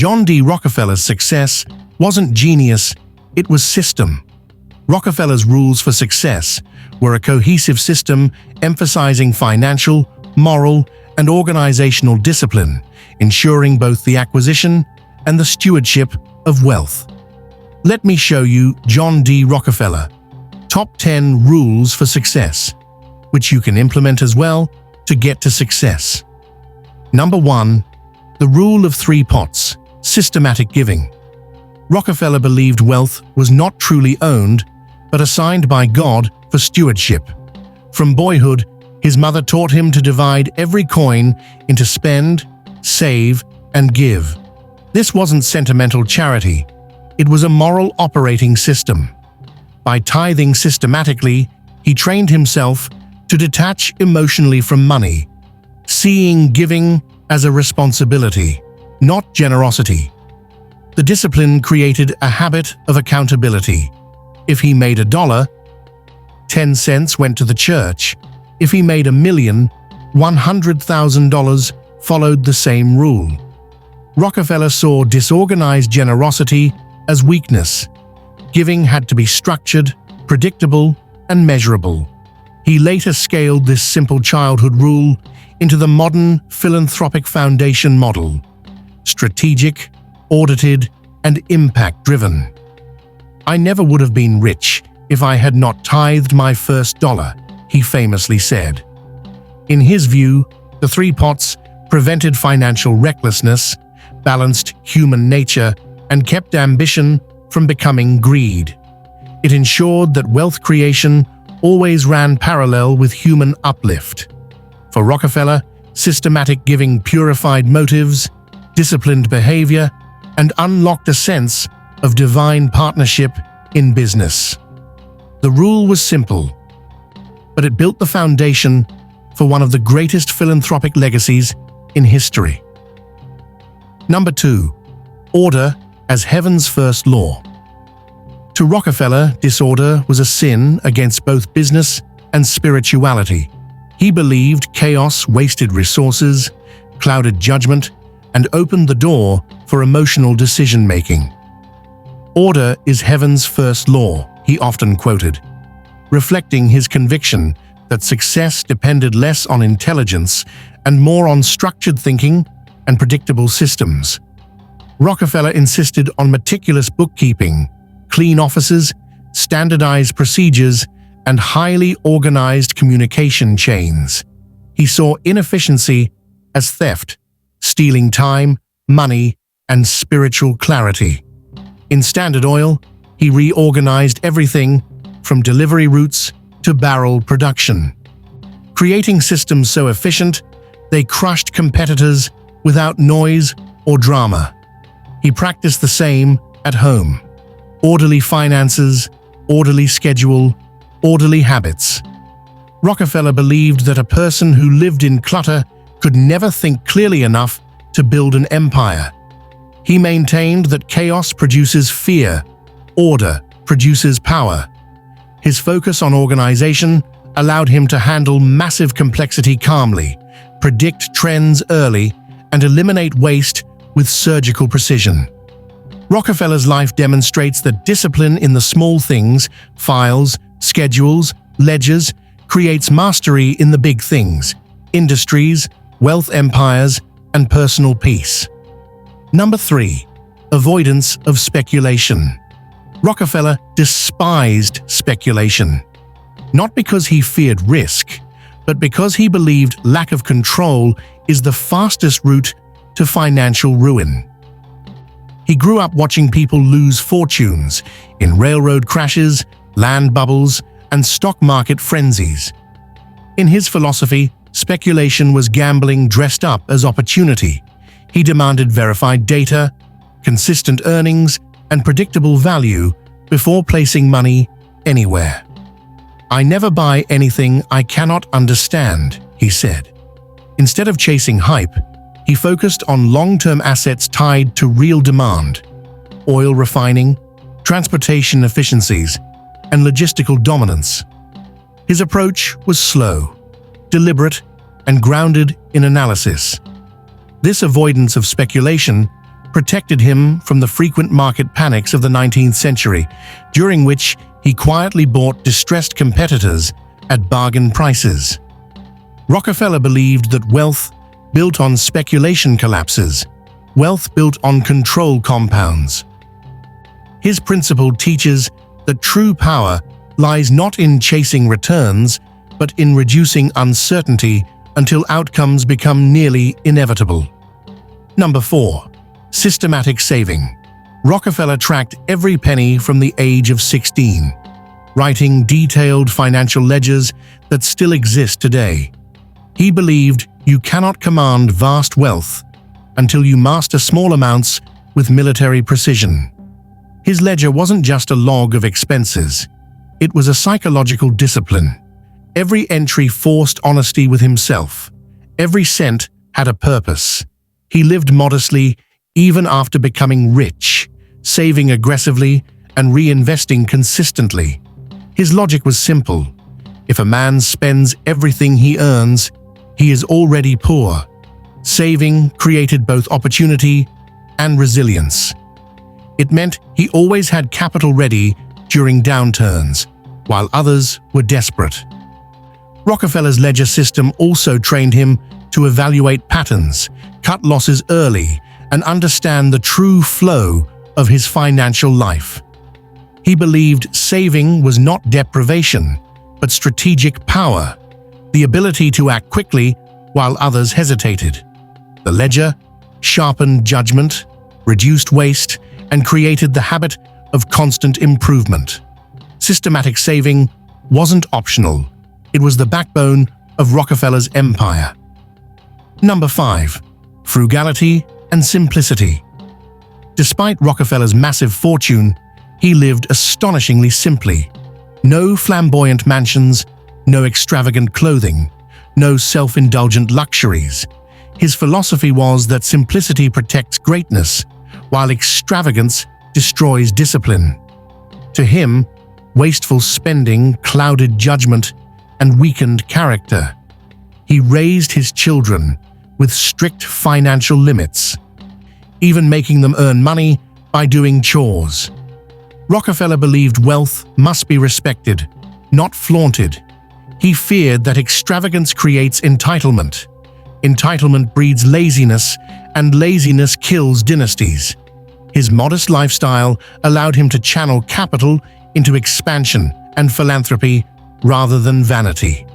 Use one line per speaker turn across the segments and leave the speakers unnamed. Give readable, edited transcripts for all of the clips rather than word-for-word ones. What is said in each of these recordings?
John D. Rockefeller's success wasn't genius, it was system. Rockefeller's rules for success were a cohesive system emphasizing financial, moral, and organizational discipline, ensuring both the acquisition and the stewardship of wealth. Let me show you John D. Rockefeller. Top 10 Rules for Success, which you can implement as well to get to success. Number 1. The Rule of Three Pots, Systematic Giving. Rockefeller believed wealth was not truly owned, but assigned by God for stewardship. From boyhood, his mother taught him to divide every coin into spend, save, and give. This wasn't sentimental charity, it was a moral operating system. By tithing systematically, he trained himself to detach emotionally from money, seeing giving as a responsibility, not generosity. The discipline created a habit of accountability. If he made $1, 10 cents went to the church. If he made $1 million, $100,000 followed the same rule. Rockefeller saw disorganized generosity as weakness. Giving had to be structured, predictable, and measurable. He later scaled this simple childhood rule into the modern philanthropic foundation model: strategic, audited, and impact-driven. "I never would have been rich if I had not tithed my first dollar," he famously said. In his view, the three pots prevented financial recklessness, balanced human nature, and kept ambition from becoming greed. It ensured that wealth creation always ran parallel with human uplift. For Rockefeller, systematic giving purified motives, disciplined behavior, and unlocked a sense of divine partnership in business. The rule was simple, but it built the foundation for one of the greatest philanthropic legacies in history. Number 2. Order as heaven's first law. To Rockefeller, disorder was a sin against both business and spirituality. He believed chaos wasted resources, clouded judgment, and opened the door for emotional decision-making. "Order is heaven's first law," he often quoted, reflecting his conviction that success depended less on intelligence and more on structured thinking and predictable systems. Rockefeller insisted on meticulous bookkeeping, clean offices, standardized procedures, and highly organized communication chains. He saw inefficiency as theft, stealing time, money, and spiritual clarity. In Standard Oil, he reorganized everything from delivery routes to barrel production, creating systems so efficient they crushed competitors without noise or drama. He practiced the same at home: orderly finances, orderly schedule, orderly habits. Rockefeller believed that a person who lived in clutter could never think clearly enough to build an empire. He maintained that chaos produces fear, order produces power. His focus on organization allowed him to handle massive complexity calmly, predict trends early, and eliminate waste with surgical precision. Rockefeller's life demonstrates that discipline in the small things, files, schedules, ledgers, creates mastery in the big things: industries, wealth empires, and personal peace. Number 3. Avoidance of speculation. Rockefeller despised speculation, not because he feared risk, but because he believed lack of control is the fastest route to financial ruin. He grew up watching people lose fortunes in railroad crashes, land bubbles, and stock market frenzies. In his philosophy, speculation was gambling dressed up as opportunity. He demanded verified data, consistent earnings, and predictable value before placing money anywhere. "I never buy anything I cannot understand," he said. Instead of chasing hype, he focused on long-term assets tied to real demand: oil refining, transportation efficiencies, and logistical dominance. His approach was slow, deliberate, and grounded in analysis. This avoidance of speculation protected him from the frequent market panics of the 19th century, during which he quietly bought distressed competitors at bargain prices. Rockefeller believed that wealth built on speculation collapses, wealth built on control compounds. His principle teaches that true power lies not in chasing returns, but in reducing uncertainty until outcomes become nearly inevitable. Number 4. Systematic saving. Rockefeller tracked every penny from the age of 16, writing detailed financial ledgers that still exist today. He believed you cannot command vast wealth until you master small amounts with military precision. His ledger wasn't just a log of expenses. It was a psychological discipline. Every entry forced honesty with himself. Every cent had a purpose. He lived modestly even after becoming rich, saving aggressively and reinvesting consistently. His logic was simple. If a man spends everything he earns, he is already poor. Saving created both opportunity and resilience. It meant he always had capital ready during downturns, while others were desperate. Rockefeller's ledger system also trained him to evaluate patterns, cut losses early, and understand the true flow of his financial life. He believed saving was not deprivation, but strategic power, the ability to act quickly while others hesitated. The ledger sharpened judgment, reduced waste, and created the habit of constant improvement. Systematic saving wasn't optional. It was the backbone of Rockefeller's empire. Number 5. Frugality and simplicity. Despite Rockefeller's massive fortune, he lived astonishingly simply. No flamboyant mansions, no extravagant clothing, no self-indulgent luxuries. His philosophy was that simplicity protects greatness, while extravagance destroys discipline. To him, wasteful spending clouded judgment and weakened character. He raised his children with strict financial limits, even making them earn money by doing chores. Rockefeller believed wealth must be respected, not flaunted. He feared that extravagance creates entitlement. Entitlement breeds laziness, and laziness kills dynasties. His modest lifestyle allowed him to channel capital into expansion and philanthropy rather than vanity.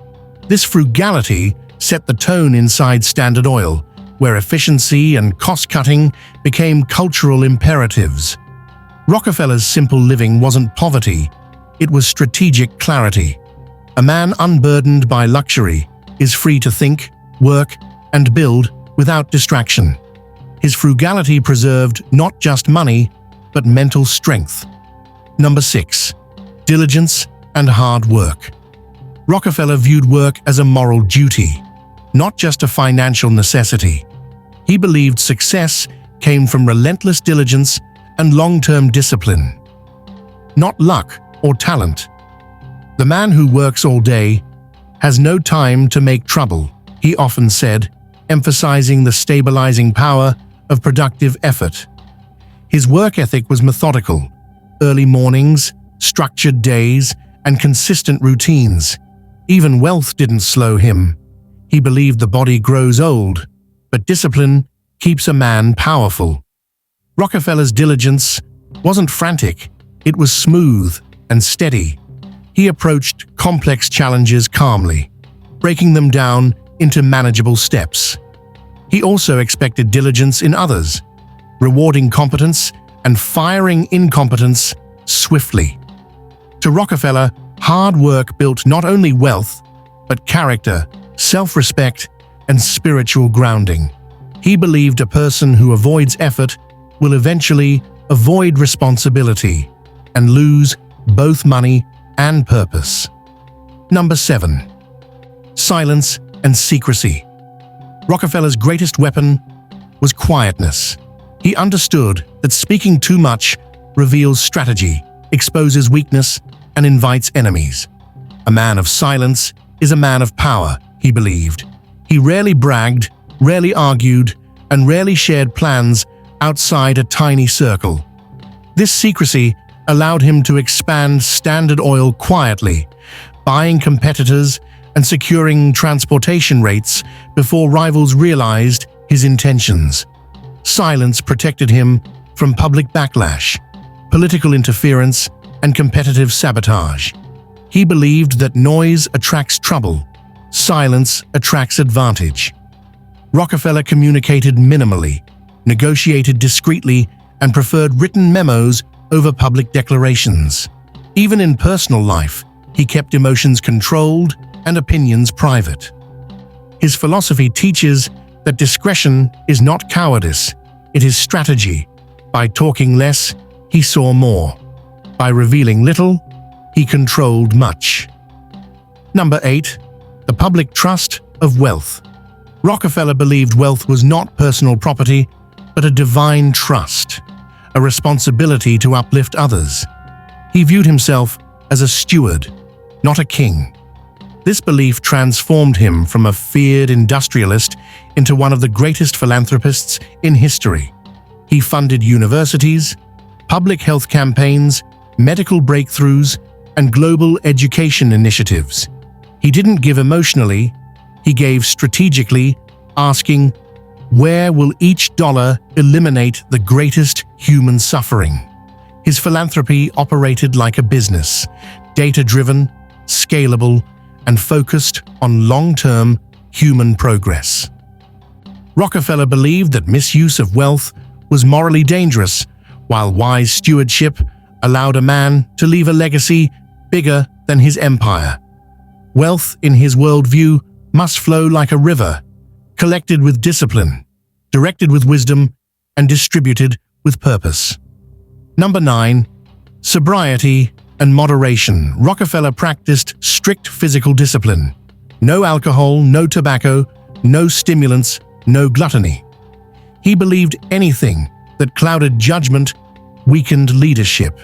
This frugality set the tone inside Standard Oil, where efficiency and cost-cutting became cultural imperatives. Rockefeller's simple living wasn't poverty, it was strategic clarity. A man unburdened by luxury is free to think, work, and build without distraction. His frugality preserved not just money, but mental strength. Number 6. Diligence and hard work. Rockefeller viewed work as a moral duty, not just a financial necessity. He believed success came from relentless diligence and long-term discipline, not luck or talent. The man who works all day has no time to make trouble, he often said, emphasizing the stabilizing power of productive effort. His work ethic was methodical: early mornings, structured days, and consistent routines. Even wealth didn't slow him. He believed the body grows old, but discipline keeps a man powerful. Rockefeller's diligence wasn't frantic, it was smooth and steady. He approached complex challenges calmly, breaking them down into manageable steps. He also expected diligence in others, rewarding competence and firing incompetence swiftly. To Rockefeller, hard work built not only wealth, but character, self-respect, and spiritual grounding. He believed a person who avoids effort will eventually avoid responsibility and lose both money and purpose. Number 7. Silence and secrecy. Rockefeller's greatest weapon was quietness. He understood that speaking too much reveals strategy, exposes weakness, and invites enemies. A man of silence is a man of power, he believed. He rarely bragged, rarely argued, and rarely shared plans outside a tiny circle. This secrecy allowed him to expand Standard Oil quietly, buying competitors and securing transportation rates before rivals realized his intentions. Silence protected him from public backlash, political interference, and competitive sabotage. He believed that noise attracts trouble, silence attracts advantage. Rockefeller communicated minimally, negotiated discreetly, and preferred written memos over public declarations. Even in personal life, he kept emotions controlled and opinions private. His philosophy teaches that discretion is not cowardice, it is strategy. By talking less, he saw more. By revealing little, he controlled much. Number 8. The public trust of wealth. Rockefeller believed wealth was not personal property, but a divine trust, a responsibility to uplift others. He viewed himself as a steward, not a king. This belief transformed him from a feared industrialist into one of the greatest philanthropists in history. He funded universities, public health campaigns, medical breakthroughs, and global education initiatives. He didn't give emotionally, he gave strategically, asking, where will each dollar eliminate the greatest human suffering? His philanthropy operated like a business, data-driven, scalable, and focused on long-term human progress. Rockefeller believed that misuse of wealth was morally dangerous, while wise stewardship allowed a man to leave a legacy bigger than his empire. Wealth, in his worldview, must flow like a river, collected with discipline, directed with wisdom, and distributed with purpose. Number 9. Sobriety and moderation. Rockefeller practiced strict physical discipline. No alcohol, no tobacco, no stimulants, no gluttony. He believed anything that clouded judgment weakened leadership.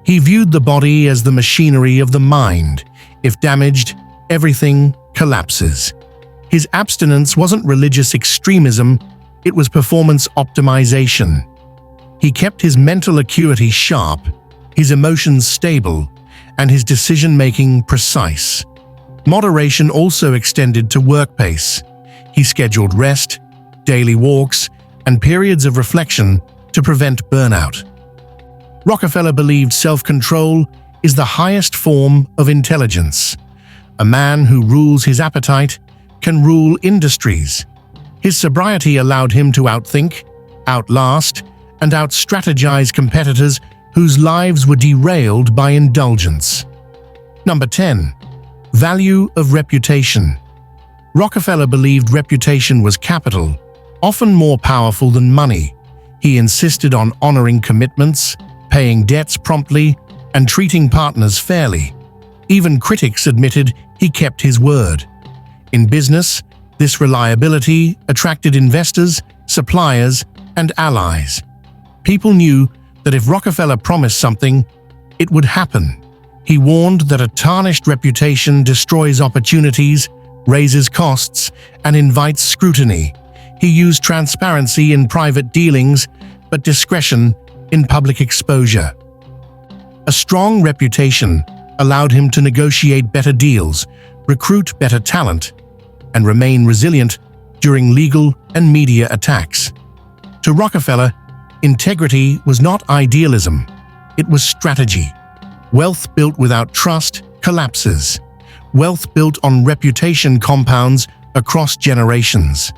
He viewed the body as the machinery of the mind. If damaged, everything collapses. His abstinence wasn't religious extremism, it was performance optimization. He kept his mental acuity sharp, his emotions stable, and his decision-making precise. Moderation also extended to work pace. He scheduled rest, daily walks, and periods of reflection to prevent burnout. Rockefeller believed self-control is the highest form of intelligence. A man who rules his appetite can rule industries. His sobriety allowed him to outthink, outlast, and outstrategize competitors whose lives were derailed by indulgence. Number 10. Value of reputation. Rockefeller believed reputation was capital, often more powerful than money. He insisted on honoring commitments, paying debts promptly, and treating partners fairly. Even critics admitted he kept his word. In business, this reliability attracted investors, suppliers, and allies. People knew that if Rockefeller promised something, it would happen. He warned that a tarnished reputation destroys opportunities, raises costs, and invites scrutiny. He used transparency in private dealings, but discretion in public exposure. A strong reputation allowed him to negotiate better deals, recruit better talent, and remain resilient during legal and media attacks. To Rockefeller, integrity was not idealism, it was strategy. Wealth built without trust collapses. Wealth built on reputation compounds across generations.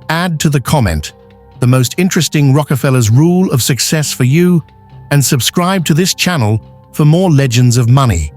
Add to the comment the most interesting Rockefeller's rule of success for you, and subscribe to this channel for more legends of money.